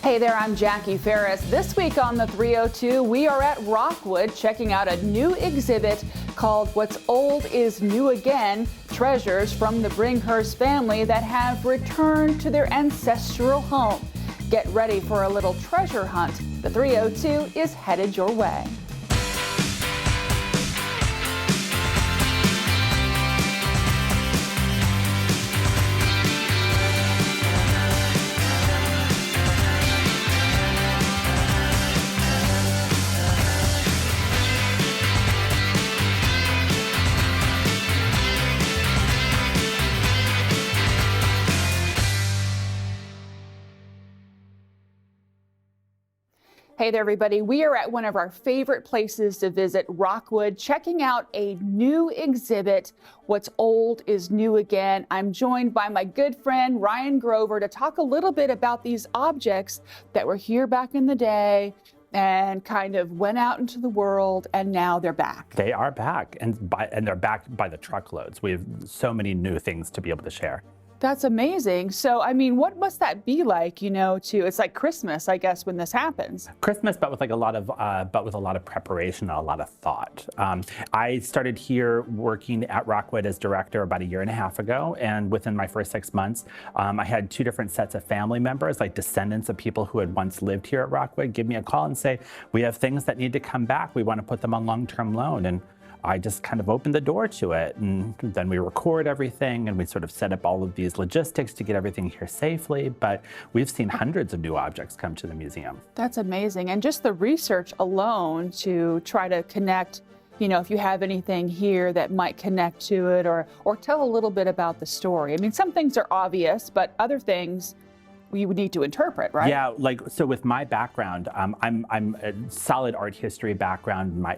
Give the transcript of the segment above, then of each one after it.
Hey there, I'm Jackie Ferris. This week on the 302, we are at Rockwood checking out a new exhibit called What's Old is New Again, treasures from the Bringhurst family that have returned to their ancestral home. Get ready for a little treasure hunt. The 302 is headed your way. Hey there, everybody. We are at one of our favorite places to visit, Rockwood, checking out a new exhibit, What's Old is New Again. I'm joined by my good friend, Ryan Grover, to talk a little bit about these objects that were here back in the day and kind of went out into the world, and now they're back. They are back, and they're back by the truckloads. We have so many new things to be able to share. That's amazing. So, I mean, what must that be like, it's like Christmas, I guess, when this happens. Christmas, but with a lot of preparation and a lot of thought. I started here working at Rockwood as director about 1.5 years ago. And within my first 6 months, I had 2 different sets of family members, like descendants of people who had once lived here at Rockwood, give me a call and say, we have things that need to come back. We want to put them on long-term loan. And I just kind of opened the door to it, and then we record everything, and we sort of set up all of these logistics to get everything here safely. But we've seen hundreds of new objects come to the museum. That's amazing. And just the research alone to try to connect, if you have anything here that might connect to it, or tell a little bit about the story. I mean, some things are obvious, but other things we would need to interpret, right? Yeah, so with my background, I'm a solid art history background. My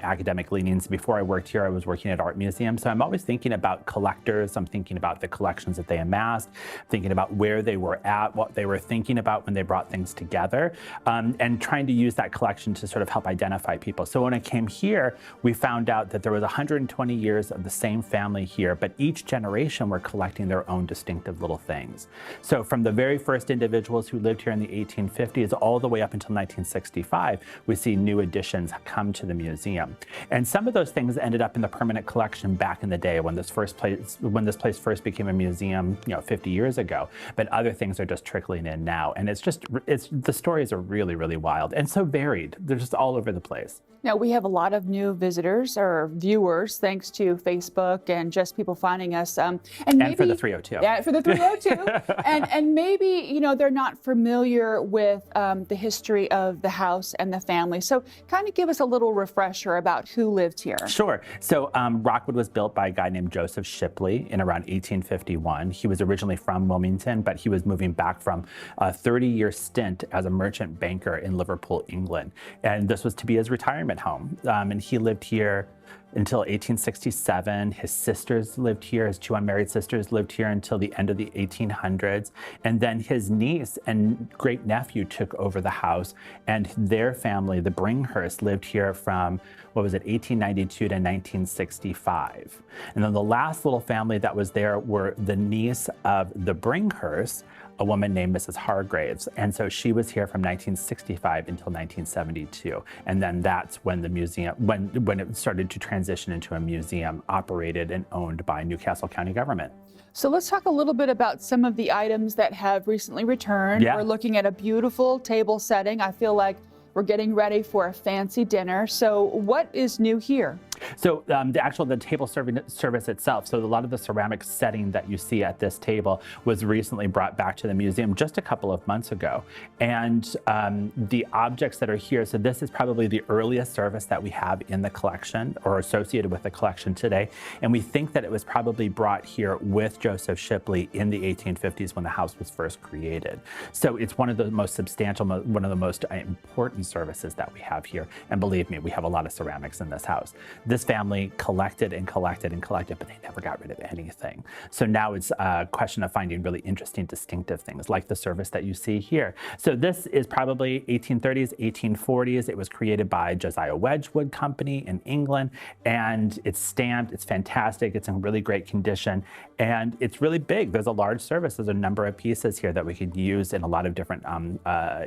academic leanings. Before I worked here, I was working at art museums. So I'm always thinking about collectors. I'm thinking about the collections that they amassed, thinking about where they were at, what they were thinking about when they brought things together, and trying to use that collection to sort of help identify people. So when I came here, we found out that there was 120 years of the same family here, but each generation were collecting their own distinctive little things. So from the very first individuals who lived here in the 1850s all the way up until 1965, we see new additions come to the museum. And some of those things ended up in the permanent collection back in the day when this place first became a museum, 50 years ago. But other things are just trickling in now. And the stories are really, really wild and so varied. They're just all over the place. Now, we have a lot of new visitors or viewers thanks to Facebook and just people finding us. And for the 302. Yeah, for the 302. and maybe, they're not familiar with the history of the house and the family. So kind of give us a little refresher about who lived here. Sure. So Rockwood was built by a guy named Joseph Shipley in around 1851. He was originally from Wilmington, but he was moving back from a 30-year stint as a merchant banker in Liverpool, England. And this was to be his retirement home. And he lived here until 1867. His sisters lived here. His 2 unmarried sisters lived here until the end of the 1800s. And then his niece and great nephew took over the house, and their family, the Bringhurst, lived here from, 1892 to 1965. And then the last little family that was there were the niece of the Bringhurst, a woman named Mrs. Hargraves. And so she was here from 1965 until 1972. And then that's when the museum, when it started to transition into a museum operated and owned by Newcastle County government. So let's talk a little bit about some of the items that have recently returned. Yeah. We're looking at a beautiful table setting. I feel like we're getting ready for a fancy dinner. So what is new here? So the table service itself, so a lot of the ceramic setting that you see at this table was recently brought back to the museum just a couple of months ago. And the objects that are here, so this is probably the earliest service that we have in the collection or associated with the collection today. And we think that it was probably brought here with Joseph Shipley in the 1850s when the house was first created. So it's one of the most substantial, one of the most important services that we have here. And believe me, we have a lot of ceramics in this house. this family collected and collected and collected, but they never got rid of anything. So now it's a question of finding really interesting, distinctive things like the service that you see here. So this is probably 1830s, 1840s. It was created by Josiah Wedgwood Company in England, and it's stamped. It's fantastic. It's in really great condition, and it's really big. There's a large service. There's a number of pieces here that we could use in a lot of different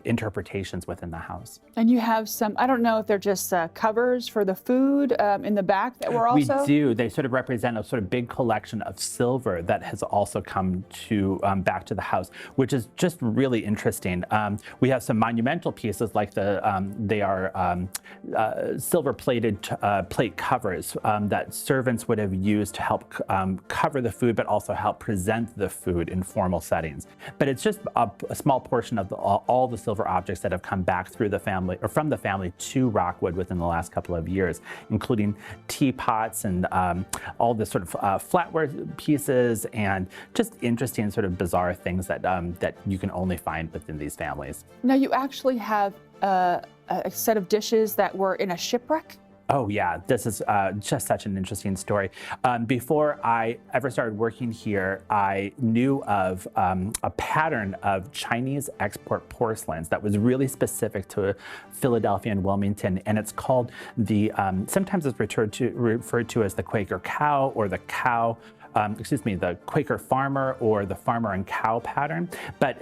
interpretations within the house. And you have some, I don't know if they're just covers for the food in the back that were also? We do. They sort of represent a sort of big collection of silver that has also come to back to the house, which is just really interesting. We have some monumental pieces like they are silver-plated plate covers that servants would have used to help cover the food, but also help present the food in formal settings. But it's just a small portion of all the silver objects that have come back through the family or from the family to Rockwood within the last couple of years, including teapots and all the sort of flatware pieces and just interesting sort of bizarre things that that you can only find within these families. Now you actually have a set of dishes that were in a shipwreck? Oh yeah, this is just such an interesting story. Before I ever started working here, I knew of a pattern of Chinese export porcelains that was really specific to Philadelphia and Wilmington, and it's called the, sometimes it's referred to as the Quaker cow or the cow, the Quaker farmer or the farmer and cow pattern. But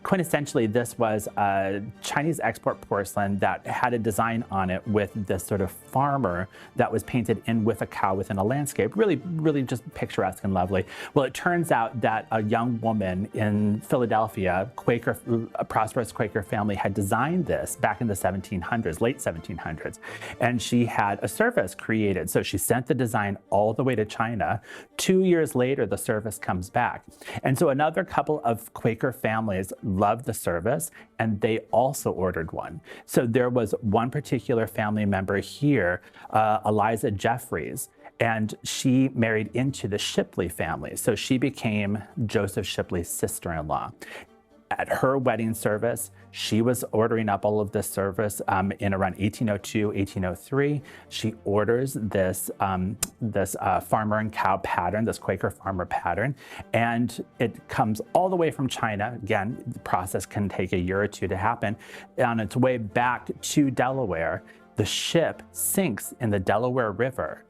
quintessentially, this was a Chinese export porcelain that had a design on it with this sort of farmer that was painted in with a cow within a landscape. Really, really just picturesque and lovely. Well, it turns out that a young woman in Philadelphia, a prosperous Quaker family, had designed this back in the 1700s, late 1700s, and she had a service created. So she sent the design all the way to China. 2 years later, the service comes back. And so another couple of Quaker families loved the service, and they also ordered one. So there was one particular family member here, Eliza Jeffries, and she married into the Shipley family. So she became Joseph Shipley's sister-in-law. At her wedding service, she was ordering up all of this service in around 1802, 1803. She orders this farmer and cow pattern, this Quaker farmer pattern, and it comes all the way from China. Again, the process can take a year or two to happen. On its way back to Delaware, the ship sinks in the Delaware River.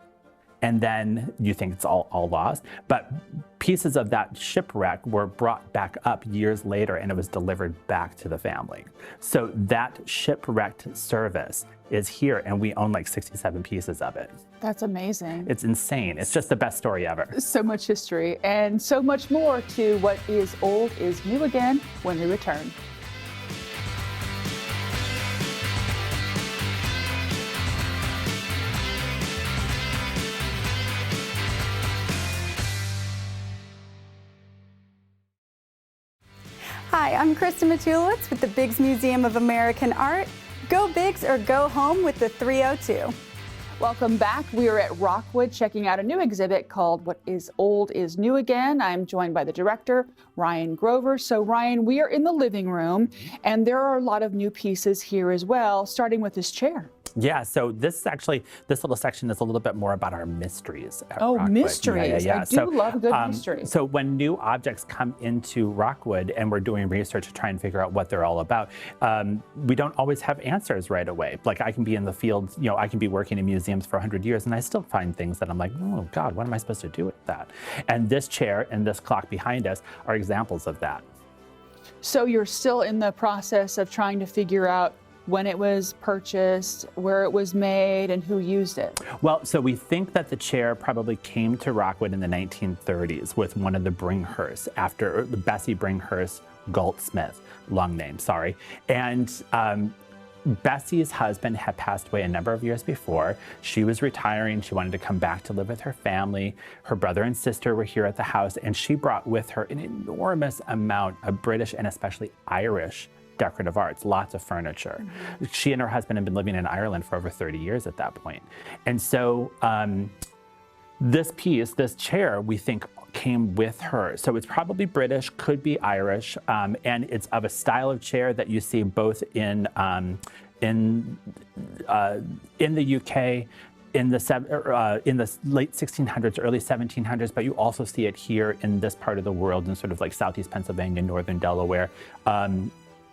And then you think it's all lost, but pieces of that shipwreck were brought back up years later, and it was delivered back to the family. So that shipwrecked service is here, and we own like 67 pieces of it. That's amazing. It's insane. It's just the best story ever. So much history and so much more to what is old is new again when we return. Hi, I'm Kristen Matulowicz with the Biggs Museum of American Art. Go Biggs or go home with the 302. Welcome back. We are at Rockwood checking out a new exhibit called What is Old is New Again. I'm joined by the director, Ryan Grover. So Ryan, we are in the living room, and there are a lot of new pieces here as well, starting with this chair. Yeah, so this little section is a little bit more about our mysteries at Oh, Rockwood. mysteries. Yeah. I do love a good mystery. So when new objects come into Rockwood and we're doing research to try and figure out what they're all about, we don't always have answers right away. Like I can be in the field, I can be working in museums for 100 years and I still find things that I'm like, oh God, what am I supposed to do with that? And this chair and this clock behind us are examples of that. So you're still in the process of trying to figure out when it was purchased, where it was made, and who used it? Well, so we think that the chair probably came to Rockwood in the 1930s with one of the Bringhursts, after Bessie Bringhurst Goldsmith, long name, sorry. And Bessie's husband had passed away a number of years before. She was retiring. She wanted to come back to live with her family. Her brother and sister were here at the house, and she brought with her an enormous amount of British and especially Irish decorative arts, lots of furniture. Mm-hmm. She and her husband had been living in Ireland for over 30 years at that point. And so this chair, we think came with her. So it's probably British, could be Irish, and it's of a style of chair that you see both in the UK, in the late 1600s, early 1700s, but you also see it here in this part of the world in sort of like southeast Pennsylvania, northern Delaware.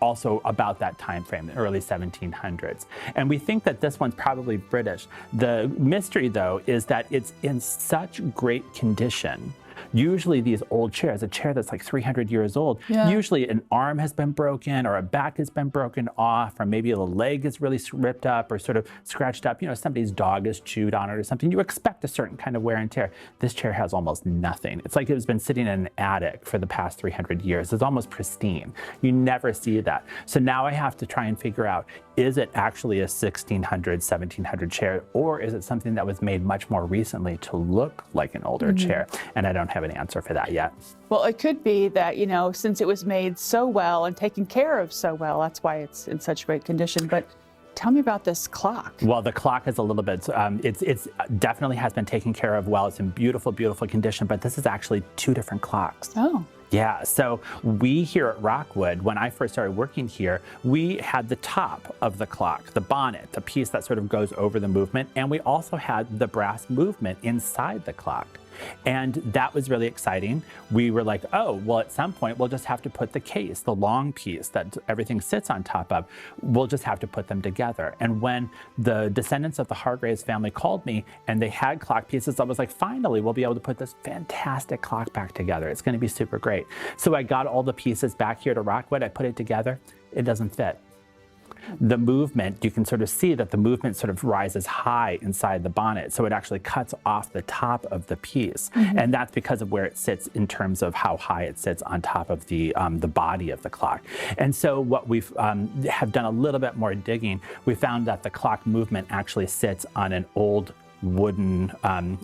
Also about that time frame, the early 1700s. And we think that this one's probably British. The mystery, though, is that it's in such great condition. Usually these old chairs, a chair that's like 300 years old, usually an arm has been broken or a back has been broken off, or maybe a leg is really ripped up or sort of scratched up. You know, somebody's dog has chewed on it or something. You expect a certain kind of wear and tear. This chair has almost nothing. It's like it's been sitting in an attic for the past 300 years. It's almost pristine. You never see that. So now I have to try and figure out, is it actually a 1600, 1700 chair, or is it something that was made much more recently to look like an older chair? And I don't have an answer for that yet. Well, it could be that, you know, since it was made so well and taken care of so well, that's why it's in such great condition. But tell me about this clock. Well, the clock is a little bit, it's definitely has been taken care of well. It's in beautiful, beautiful condition, but this is actually two different clocks. Oh. Yeah, so we here at Rockwood, when I first started working here, we had the top of the clock, the bonnet, the piece that sort of goes over the movement, and we also had the brass movement inside the clock. And that was really exciting. We were like, oh, well, at some point, we'll just have to put the case, the long piece that everything sits on top of, we'll just have to put them together. And when the descendants of the Hargraves family called me and they had clock pieces, I was like, finally, we'll be able to put this fantastic clock back together. It's going to be super great. So I got all the pieces back here to Rockwood. I put it together. It doesn't fit. The movement, you can sort of see that the movement sort of rises high inside the bonnet, so it actually cuts off the top of the piece. And that's because of where it sits in terms of how high it sits on top of the body of the clock. And so what we've have done a little bit more digging, we found that the clock movement actually sits on an old wooden, an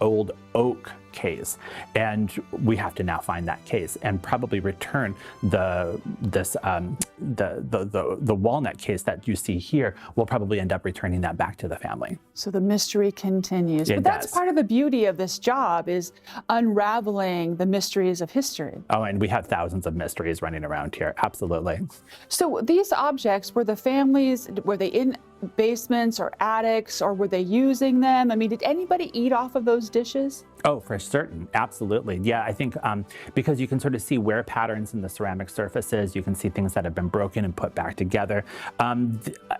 old oak case, and we have to now find that case and probably return the walnut case that you see here. We'll probably end up returning that back to the family. So the mystery continues. But It that's does. part of the beauty of this job, is unraveling the mysteries of history. Oh, and we have thousands of mysteries running around here. Absolutely. So these objects, were they in basements or attics, or were they using them? I mean, did anybody eat off of those dishes? Oh, for certain. Absolutely. Yeah, I think because you can sort of see wear patterns in the ceramic surfaces, you can see things that have been broken and put back together.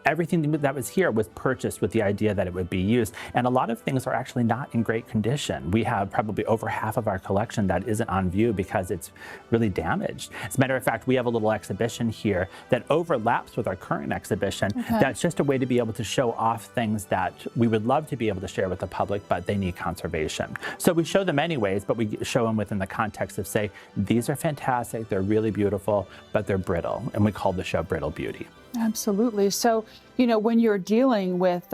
Everything that was here was purchased with the idea that it would be used. And a lot of things are actually not in great condition. We have probably over half of our collection that isn't on view because it's really damaged. As a matter of fact, we have a little exhibition here that overlaps with our current exhibition. That's just a way to be able to show off things that we would love to be able to share with the public, but they need conservation. So we show them anyways, but we show them within the context of, say, these are fantastic, they're really beautiful, but they're brittle. And we call the show Brittle Beauty. Absolutely. So, you know, when you're dealing with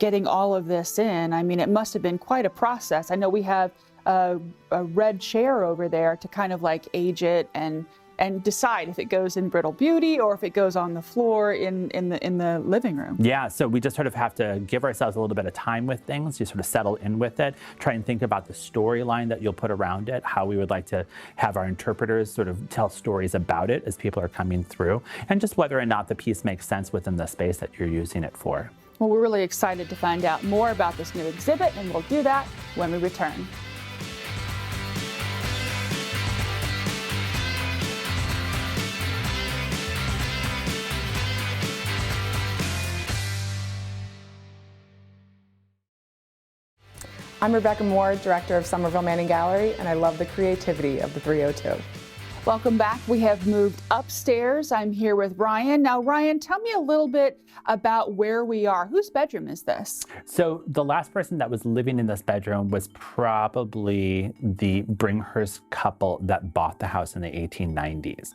getting all of this in, I mean, it must have been quite a process. I know we have a red chair over there to kind of like age it and decide if it goes in Brittle Beauty or if it goes on the floor in the living room. Yeah, so we just sort of have to give ourselves a little bit of time with things, you sort of settle in with it, try and think about the storyline that you'll put around it, how we would like to have our interpreters sort of tell stories about it as people are coming through, and just whether or not the piece makes sense within the space that you're using it for. Well, we're really excited to find out more about this new exhibit, and we'll do that when we return. I'm Rebecca Moore, Director of Somerville Manning Gallery, and I love the creativity of the 302. Welcome back. We have moved upstairs. I'm here with Ryan. Now, Ryan, tell me a little bit about where we are. Whose bedroom is this? So the last person that was living in this bedroom was probably the Bringhurst couple that bought the house in the 1890s.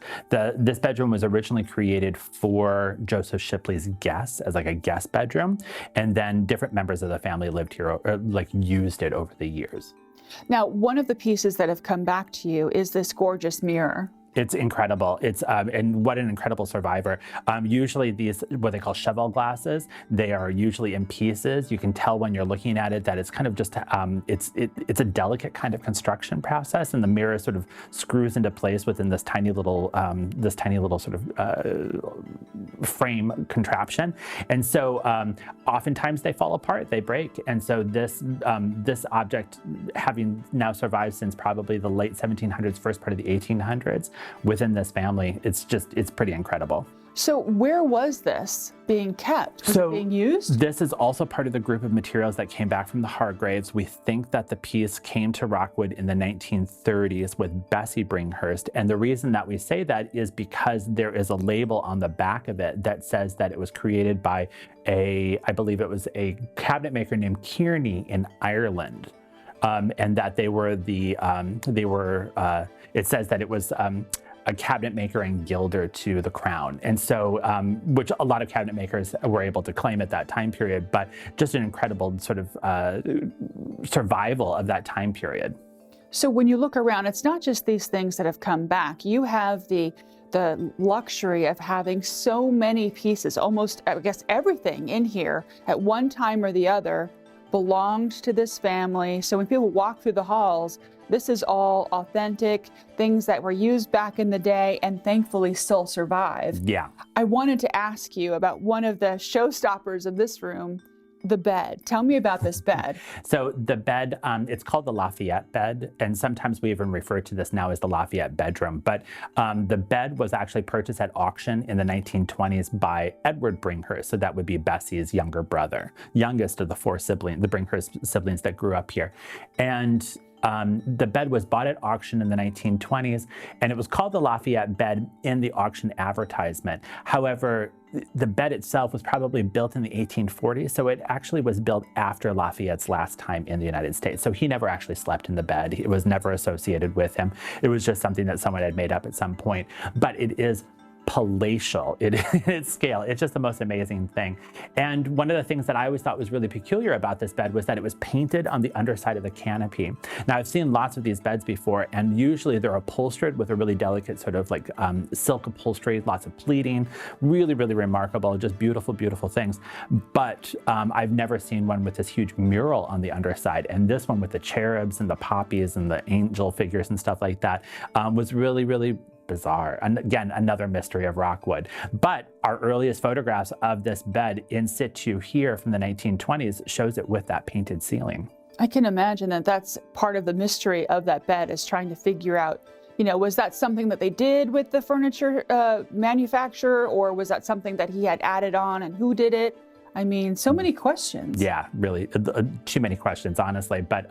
This bedroom was originally created for Joseph Shipley's guests as like a guest bedroom, and then different members of the family lived here, or like used it over the years. Now, one of the pieces that have come back to you is this gorgeous mirror. It's incredible. It's and what an incredible survivor. Usually these, what they call cheval glasses, they are usually in pieces. You can tell when you're looking at it that it's kind of just it's a delicate kind of construction process, and the mirror sort of screws into place within this tiny little sort of frame contraption. And so oftentimes they fall apart, they break. And so this object, having now survived since probably the late 1700s, first part of the 1800s, within this family, it's pretty incredible. So where was this being kept? Was it being used? This is also part of the group of materials that came back from the Hargraves. We think that the piece came to Rockwood in the 1930s with Bessie Bringhurst. And the reason that we say that is because there is a label on the back of it that says that it was created by I believe it was a cabinet maker named Kearney in Ireland. And that it says that it was a cabinet maker and gilder to the crown. And so, which a lot of cabinet makers were able to claim at that time period, but just an incredible sort of survival of that time period. So when you look around, it's not just these things that have come back. You have the luxury of having so many pieces, almost, I guess, everything in here at one time or the other belonged to this family. So when people walk through the halls, this is all authentic, things that were used back in the day and thankfully still survive. Yeah. I wanted to ask you about one of the showstoppers of this room, the bed. Tell me about this bed. So the bed, it's called the Lafayette bed, and sometimes we even refer to this now as the Lafayette bedroom. But the bed was actually purchased at auction in the 1920s by Edward Bringhurst. So that would be Bessie's younger brother, youngest of the four siblings, the Bringhurst siblings that grew up here. And the bed was bought at auction in the 1920s, and it was called the Lafayette bed in the auction advertisement. However, the bed itself was probably built in the 1840s, so it actually was built after Lafayette's last time in the United States. So he never actually slept in the bed. It was never associated with him. It was just something that someone had made up at some point. But it is palatial in its scale. It's just the most amazing thing. And one of the things that I always thought was really peculiar about this bed was that it was painted on the underside of the canopy. Now, I've seen lots of these beds before, and usually they're upholstered with a really delicate sort of like silk upholstery, lots of pleating, really, really remarkable, just beautiful, beautiful things. But I've never seen one with this huge mural on the underside. And this one with the cherubs and the poppies and the angel figures and stuff like that was really, really bizarre. And again, another mystery of Rockwood. But our earliest photographs of this bed in situ here from the 1920s shows it with that painted ceiling. I can imagine that that's part of the mystery of that bed, is trying to figure out, you know, was that something that they did with the furniture manufacturer, or was that something that he had added on, and who did it? I mean, so many questions. Yeah, really, too many questions, honestly. But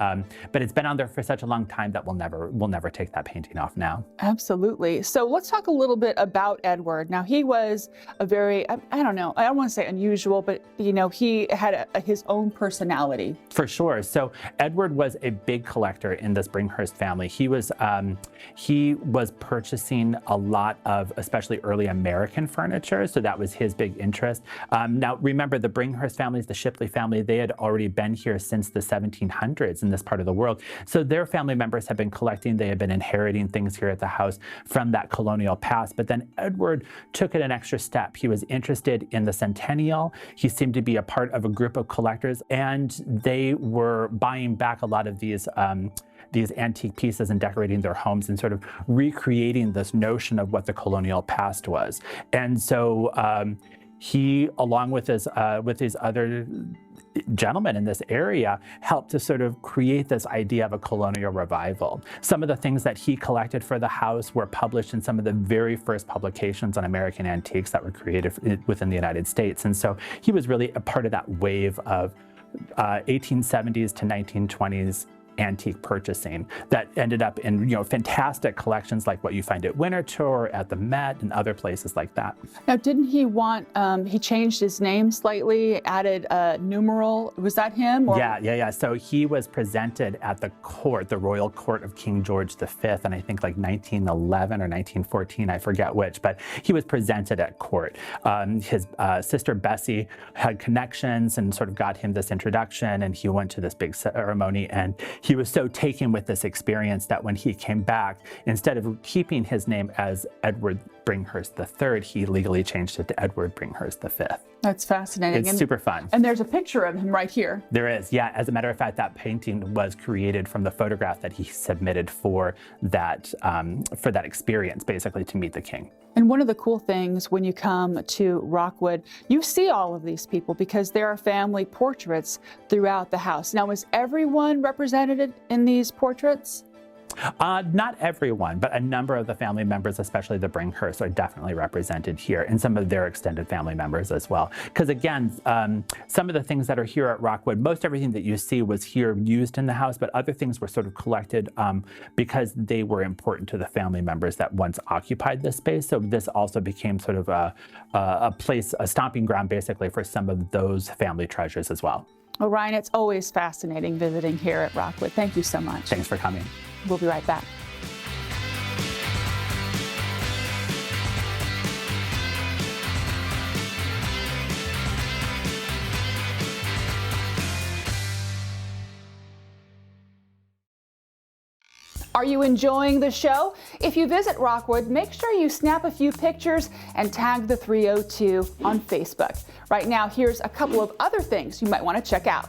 it's been on there for such a long time that we'll never take that painting off now. Absolutely. So let's talk a little bit about Edward. Now, he was a very, I don't know, I don't want to say unusual, but you know, he had his own personality. For sure. So Edward was a big collector in this Bringhurst family. He was purchasing a lot of, especially early American furniture. So that was his big interest. Now, remember, the Bringhurst families, the Shipley family, they had already been here since the 1700s in this part of the world. So their family members had been collecting, they had been inheriting things here at the house from that colonial past. But then Edward took it an extra step. He was interested in the centennial. He seemed to be a part of a group of collectors, and they were buying back a lot of these antique pieces and decorating their homes and sort of recreating this notion of what the colonial past was. And so he, along with his other gentlemen in this area, helped to sort of create this idea of a colonial revival. Some of the things that he collected for the house were published in some of the very first publications on American antiques that were created within the United States. And so he was really a part of that wave of 1870s to 1920s antique purchasing that ended up in, you know, fantastic collections like what you find at Winterthur, at the Met, and other places like that. Now, didn't he want, he changed his name slightly, added a numeral? Was that him? Or? Yeah. So he was presented at the court, the royal court of King George V, and I think like 1911 or 1914, I forget which, but he was presented at court. His sister Bessie had connections and sort of got him this introduction, and he went to this big ceremony, and he was so taken with this experience that when he came back, instead of keeping his name as Edward Bringhurst III, he legally changed it to Edward Bringhurst V. That's fascinating. It's super fun. And there's a picture of him right here. There is, yeah. As a matter of fact, that painting was created from the photograph that he submitted for that experience, basically, to meet the king. And one of the cool things when you come to Rockwood, you see all of these people because there are family portraits throughout the house. Now, is everyone represented in these portraits? Not everyone, but a number of the family members, especially the Brinkhursts, are definitely represented here, and some of their extended family members as well. Because again, some of the things that are here at Rockwood, most everything that you see was here used in the house, but other things were sort of collected because they were important to the family members that once occupied this space. So this also became sort of a place, a stomping ground basically for some of those family treasures as well. Well, Ryan, it's always fascinating visiting here at Rockwood. Thank you so much. Thanks for coming. We'll be right back. Are you enjoying the show? If you visit Rockwood, make sure you snap a few pictures and tag the 302 on Facebook. Right now, here's a couple of other things you might want to check out.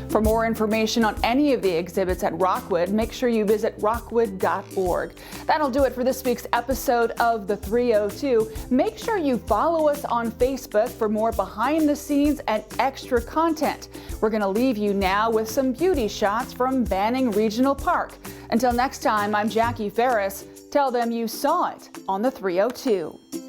For more information on any of the exhibits at Rockwood, make sure you visit rockwood.org. That'll do it for this week's episode of The 302. Make sure you follow us on Facebook for more behind the scenes and extra content. We're going to leave you now with some beauty shots from Banning Regional Park. Until next time, I'm Jackie Ferris. Tell them you saw it on The 302.